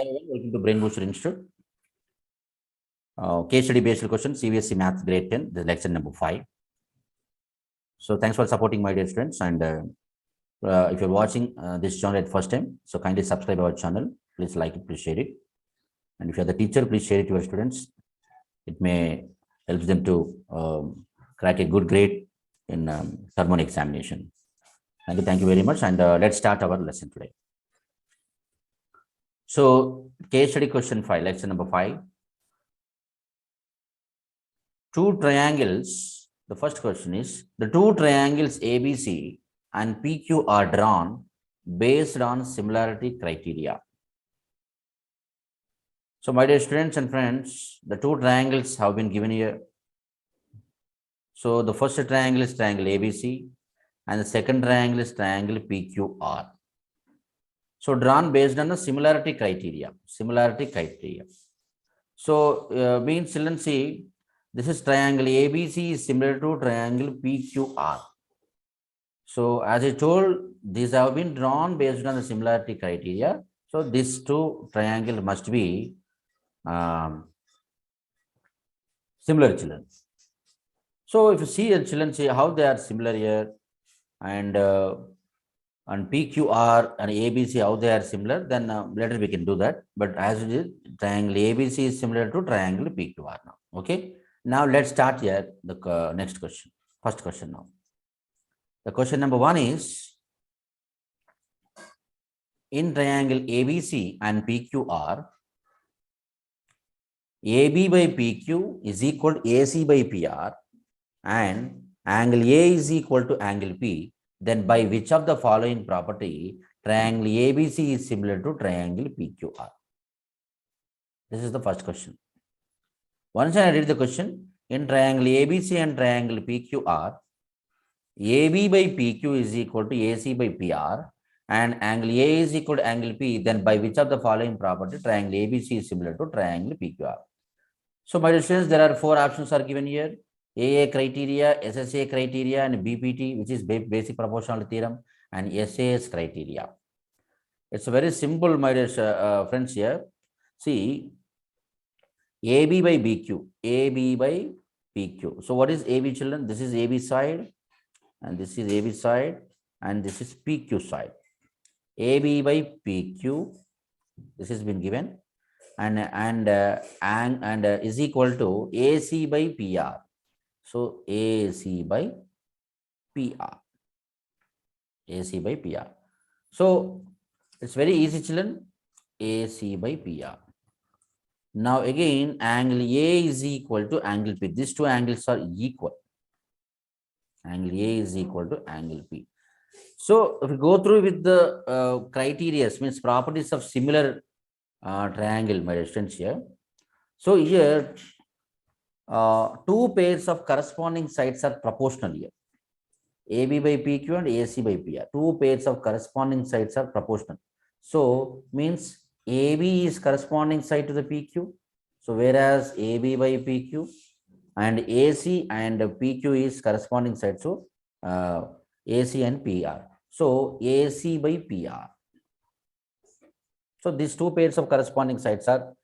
Hi, everyone. Welcome to Brain Booster Institute. Case study based question, CBSE Maths Grade 10, the lecture number 5. So, thanks for supporting my dear students. And if you're watching this channel at first time, so kindly subscribe our channel. Please like it, please share it. And if you're the teacher, please share it to your students. It may help them to crack a good grade in term 1 examination. Thank you very much. And let's start our lesson today. So, case study question 5, lecture number 5. Two triangles, the first question is, the two triangles ABC and PQ are drawn based on similarity criteria. So, my dear students and friends, the two triangles have been given here. So, the first triangle is triangle ABC and the second triangle is triangle PQR. So, drawn based on the similarity criteria. So, means children see, this is triangle ABC is similar to triangle PQR. So, as I told, these have been drawn based on the similarity criteria. So, these two triangles must be similar, children. So, if you see children, see how they are similar here, and PQR and ABC how they are similar, then later we can do that. But as it is, triangle ABC is similar to triangle PQR now. Okay. Now let's start here the next question. First question now. The question number 1 is, in triangle ABC and PQR, AB by PQ is equal to AC by PR and angle A is equal to angle P, then by which of the following property triangle ABC is similar to triangle PQR? This is the first question. Once I read the question, in triangle ABC and triangle PQR, AB by PQ is equal to AC by PR and angle A is equal to angle P, then by which of the following property triangle ABC is similar to triangle PQR? So, my dear students, there are 4 options are given here: AA criteria, SSA criteria, and BPT, which is basic proportional theorem, and SAS criteria. It's very simple, my dear friends. Here, see, AB by BQ, AB by PQ. So, what is AB, children? This is AB side, and this is AB side, and this is PQ side. AB by PQ, this has been given, and is equal to AC by PR. So, AC by PR. AC by PR. So, it's very easy, children. AC by PR. Now, again, angle A is equal to angle P. These two angles are equal. Angle A is equal to angle P. So, if we go through with the criteria, means properties of similar triangle, my students here. So, here, two pairs of corresponding sides are proportional here. AB by PQ and AC by PR. Two pairs of corresponding sides are proportional. So, means AB is corresponding side to the PQ. So, whereas AB by PQ and AC and PQ is corresponding side to AC and PR. So, AC by PR. So, these two pairs of corresponding sides are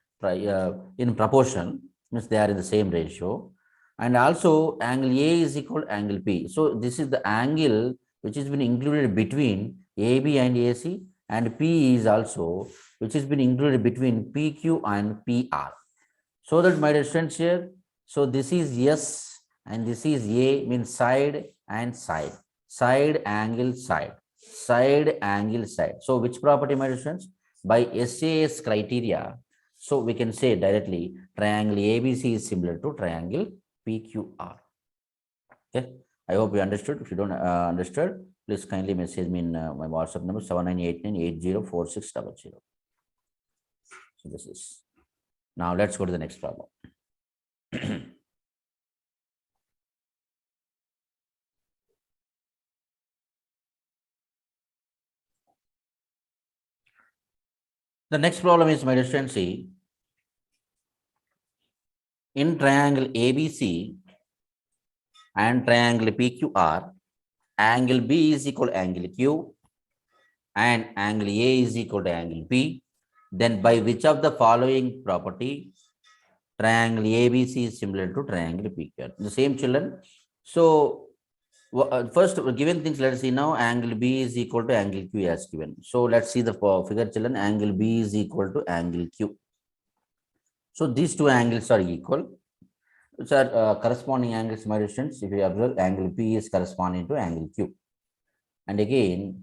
in proportion, means they are in the same ratio. And also angle A is equal to angle P. So, this is the angle which has been included between AB and AC, and P is also which has been included between PQ and PR. So that, my dear students, here, so this is S and this is A, means side and side, side angle side, side angle side. So which property, my dear students? By SAS criteria, so we can say directly triangle ABC is similar to triangle PQR. Okay, I hope you understood. If you don't understood, please kindly message me in my WhatsApp number 7989804600. So this is. Now let's go to the next problem. The next problem is, my dear students, see, in triangle ABC and triangle PQR, angle B is equal to angle Q and angle A is equal to angle P, then by which of the following property triangle ABC is similar to triangle PQR? The same, children. So first given things, let's see now. Angle B is equal to angle Q as given. So let's see the figure, children. Angle B is equal to angle Q. So these two angles are equal, which are corresponding angles, my students. If you observe, angle P is corresponding to angle Q. And again,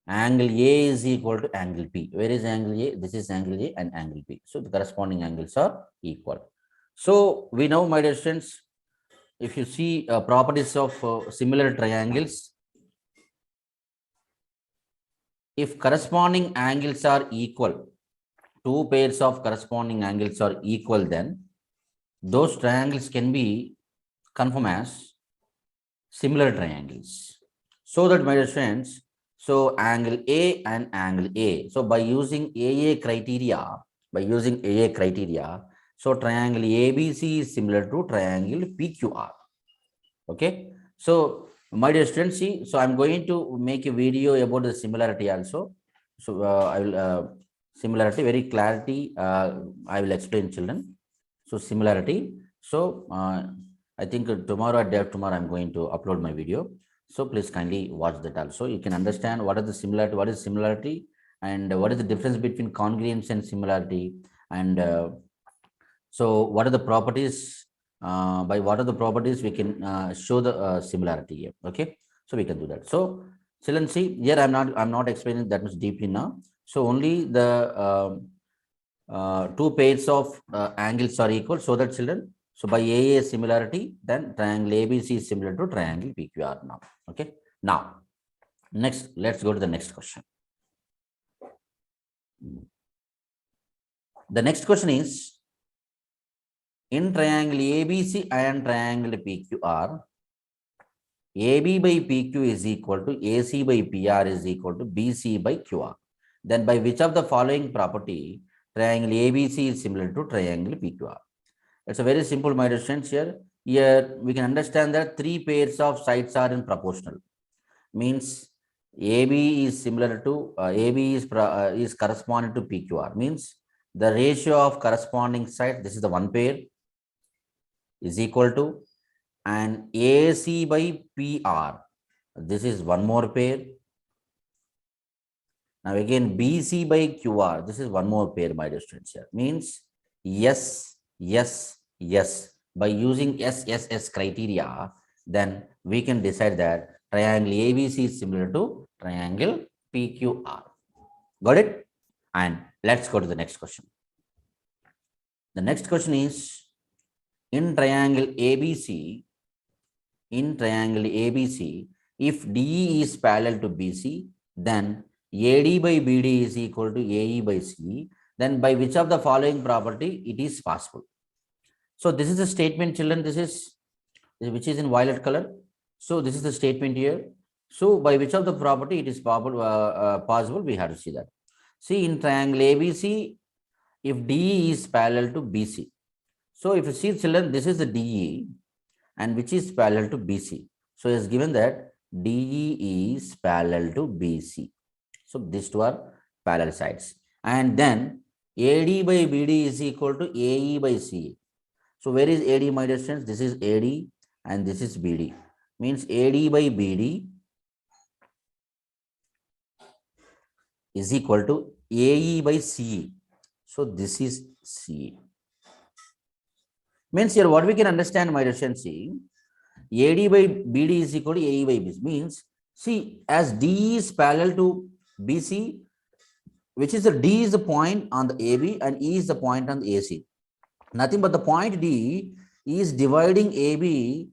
angle A is equal to angle P. Where is angle A? This is angle A and angle P. So the corresponding angles are equal. So we know, my dear students, if you see properties of similar triangles, if corresponding angles are equal, two pairs of corresponding angles are equal, then those triangles can be confirmed as similar triangles. So that, my dear friends, so angle A and angle A. So by using AA criteria, so triangle ABC is similar to triangle PQR. Okay. So my dear students, see, so I'm going to make a video about the similarity also. So I will similarity, very clarity, I will explain, children. So similarity. So I think tomorrow or day after tomorrow I'm going to upload my video. So please kindly watch that also. You can understand what are the similarity, what is similarity, and what is the difference between congruence and similarity, and so what are the properties, by what are the properties we can show the similarity here. Okay, so we can do that. So children, see here, I'm not explaining that much deeply now. So only the two pairs of angles are equal, so that, children, so by AA similarity, then triangle ABC is similar to triangle PQR now. Okay, now next, let's go to the next question. The next question is, in triangle ABC and triangle PQR, AB by PQ is equal to AC by PR is equal to BC by QR. Then by which of the following property triangle ABC is similar to triangle PQR? It's a very simple, my dear friends. Here we can understand that three pairs of sides are in proportional. Means AB is similar to AB is corresponding to PQR. Means the ratio of corresponding sides, this is the one pair, is equal to, and AC by PR, this is one more pair. Now again BC by QR, this is one more pair, my dear students. Here means yes, yes, yes. By using SSS criteria, then we can decide that triangle ABC is similar to triangle PQR. Got it? And let's go to the next question. The next question is, in triangle ABC, if DE is parallel to BC, then AD by BD is equal to AE by CE. Then by which of the following property it is possible? So this is the statement, children. This is which is in violet color. So this is the statement here. So by which of the property it is possible, we have to see that. See, in triangle ABC, if DE is parallel to BC. So if you see, children, this is the DE and which is parallel to BC. So it's given that DE is parallel to BC. So these two are parallel sides. And then AD by BD is equal to AE by CE. So where is AD, my dear friends? This is AD and this is BD. Means AD by BD is equal to AE by CE. So this is CE. Means here what we can understand, my dear friends, see, AD by BD is equal to AE by BC. Means, see, as D is parallel to BC, which is the D is the point on the AB and E is the point on the AC. Nothing but the point D is dividing AB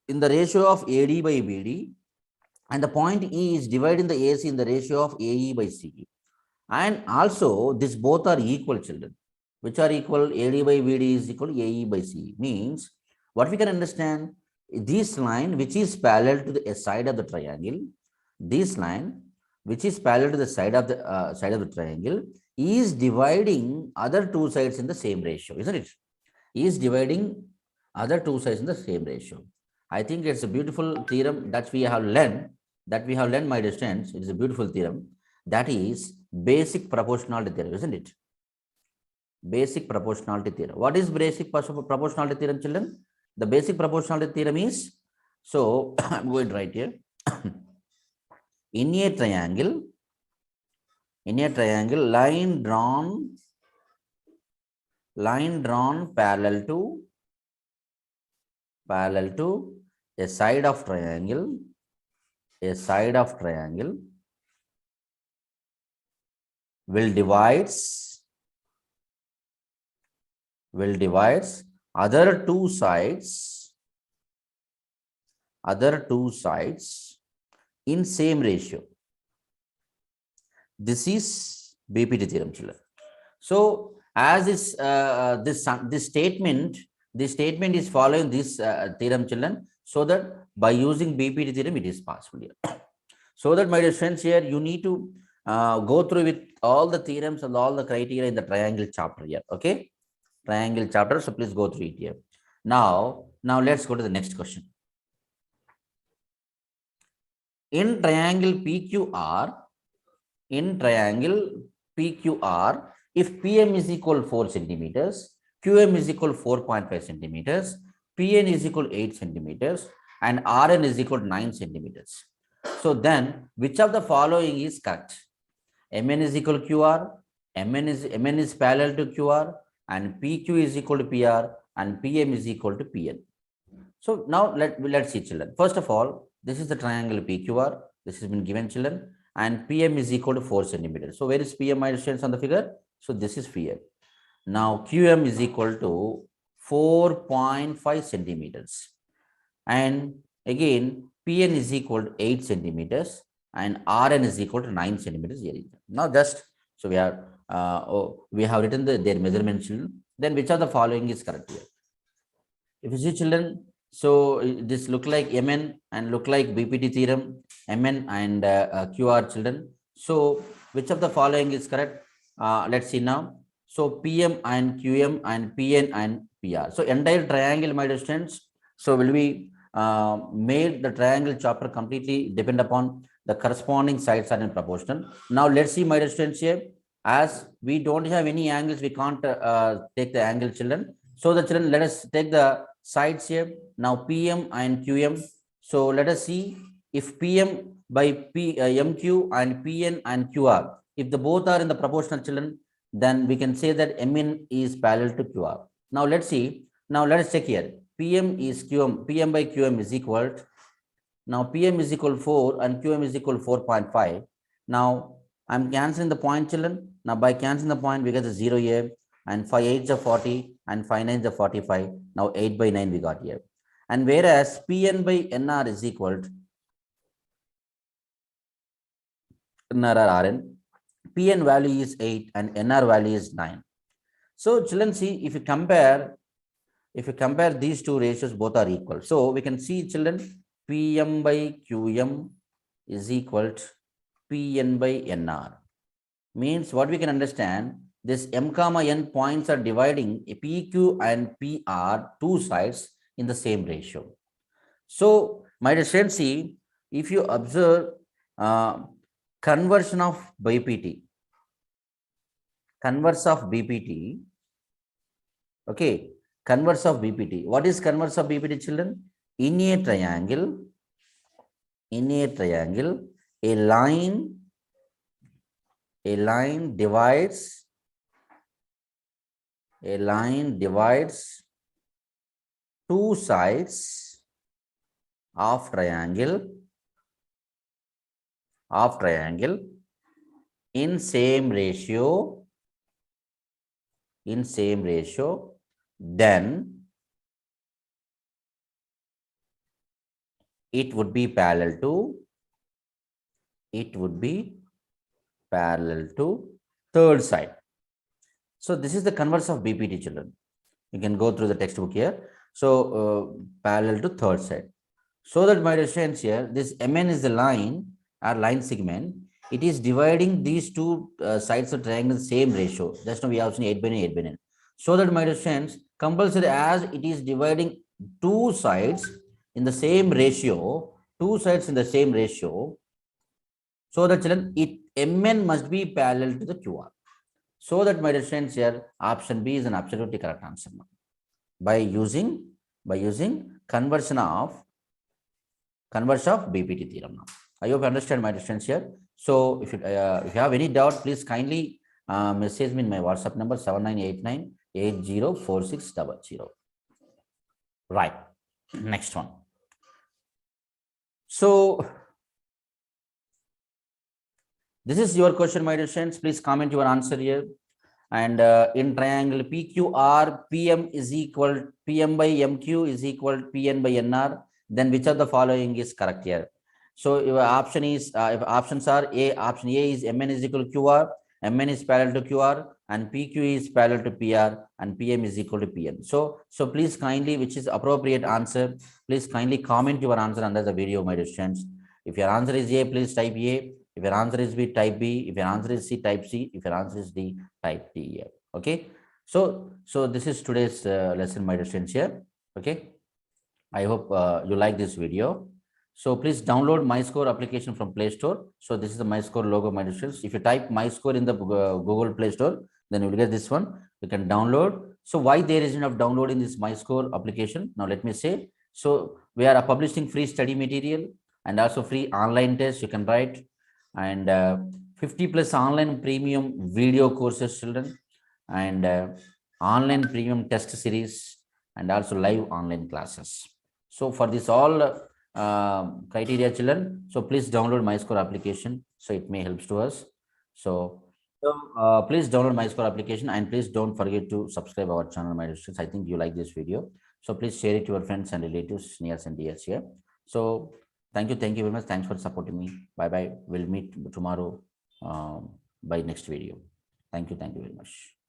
in the ratio of AD by BD, and the point E is dividing the AC in the ratio of AE by CE. And also, this both are equal, children. Which are equal? AD by BD is equal to AE by CE. Means, what we can understand, this line which is parallel to the side of the triangle, this line which is parallel to the side of the triangle is dividing other two sides in the same ratio, isn't it? Is dividing other two sides in the same ratio. I think it's a beautiful theorem that we have learned, my dear students. It is a beautiful theorem. That is, basic proportionality theorem, isn't it? Basic proportionality theorem. What is basic proportionality theorem, children? The basic proportionality theorem is, so I'm going to write here. In a triangle, line drawn parallel to a side of triangle, will divides other two sides in same ratio. This is BPT theorem, children. So as this statement is following this theorem, children, so that by using BPT theorem it is possible here. So that, my dear friends, here you need to go through with all the theorems and all the criteria in the triangle chapter here. Okay, triangle chapter. So please go through it here. Now let's go to the next question. In triangle PQR, if PM is equal 4 centimeters, QM is equal 4.5 centimeters, PN is equal 8 centimeters, and RN is equal 9 centimeters. So then, which of the following is correct? MN is equal to QR, MN is parallel to QR, and PQ is equal to PR, and PM is equal to PN. So now let's see, children. First of all, this is the triangle PQR. This has been given, children, and PM is equal to 4 centimeters. So where is PM, my students, on the figure? So this is PM. Now QM is equal to 4.5 centimeters, and again PN is equal to 8 centimeters, and RN is equal to 9 centimeters here. Now just, so we have written their measurements, children. Then which of the following is correct here? If you see, children, so this look like MN and look like BPT theorem, MN and QR, children. So which of the following is correct? Let's see now. So PM and QM and PN and PR. So entire triangle, my dear students. So will we made the triangle chapter completely depend upon the corresponding sides are in proportional. Now let's see, my dear students, here. As we don't have any angles, we can't take the angle, children. So the children, let us take the sides here. Now PM and QM. So let us see if PM by MQ and PN and QR, if the both are in the proportional, children, then we can say that MN is parallel to QR. Now let's see. Now let us check here. PM is QM. PM by QM is equal. Now PM is equal 4 and QM is equal 4.5. Now I'm cancelling the point, children. Now by cancelling the point, we get the 0 here, and 5 8s are 40 and 5 9s are 45. Now 8 by 9 we got here. And whereas PN by NR is equal to NR or RN, PN value is 8 and NR value is 9. So children, see, if you compare these two ratios, both are equal. So we can see, children, PM by QM is equal to PN by NR. Means what we can understand, this M comma N points are dividing a PQ and PR two sides in the same ratio. So my dear students, see, if you observe conversion of BPT, converse of BPT, okay, converse of BPT. What is converse of BPT, children? In a triangle, a line divides two sides of triangle in same ratio, then it would be parallel to third side. So this is the converse of BPT, children. You can go through the textbook here. So parallel to third side. So that, my dear students, here, this MN is the line or line segment. It is dividing these two sides of triangle in the same ratio. Just now we have seen 8 by 9, 8 by 9. So that, my dear students, compulsory, as it is dividing two sides in the same ratio, so that, children, Mn must be parallel to the QR. So that, my dear friends, here option B is an absolutely correct answer now. By using conversion of BPT theorem now. I hope you understand, my dear friends, here. So if you have any doubt, please kindly message me in my WhatsApp number 7989804600. Right. Next one. So this is your question, my dear friends. Please comment your answer here. And in triangle PQR, PM is equal, PM by MQ is equal PN by NR. Then which of the following is correct here? So your option is, if options are A, option A is Mn is equal to QR, Mn is parallel to QR, and PQ is parallel to PR, and PM is equal to PN. So please kindly, which is appropriate answer, please kindly comment your answer under the video, my dear friends. If your answer is A, please type A. If your answer is B, type B. If your answer is C, type C. If your answer is D, type D here. Okay. So this is today's lesson, my dear friends here. Okay. I hope you like this video. So please download MyScore application from Play Store. So this is the MyScore logo, my dear friends. If you type MyScore in the Google Play Store, then you will get this one. You can download. So why there is enough downloading this MyScore application? Now let me say. So we are publishing free study material and also free online tests you can write, and 50 plus online premium video courses, children, and online premium test series, and also live online classes. So for this all criteria, children, so please download MyScore application, so it may helps to us. So please download MyScore application, and please don't forget to subscribe our channel, my students. I think you like this video, so please share it to your friends and relatives, nears and dears here. So thank you very much. Thanks for supporting me. Bye bye. We'll meet tomorrow by next video. Thank you very much.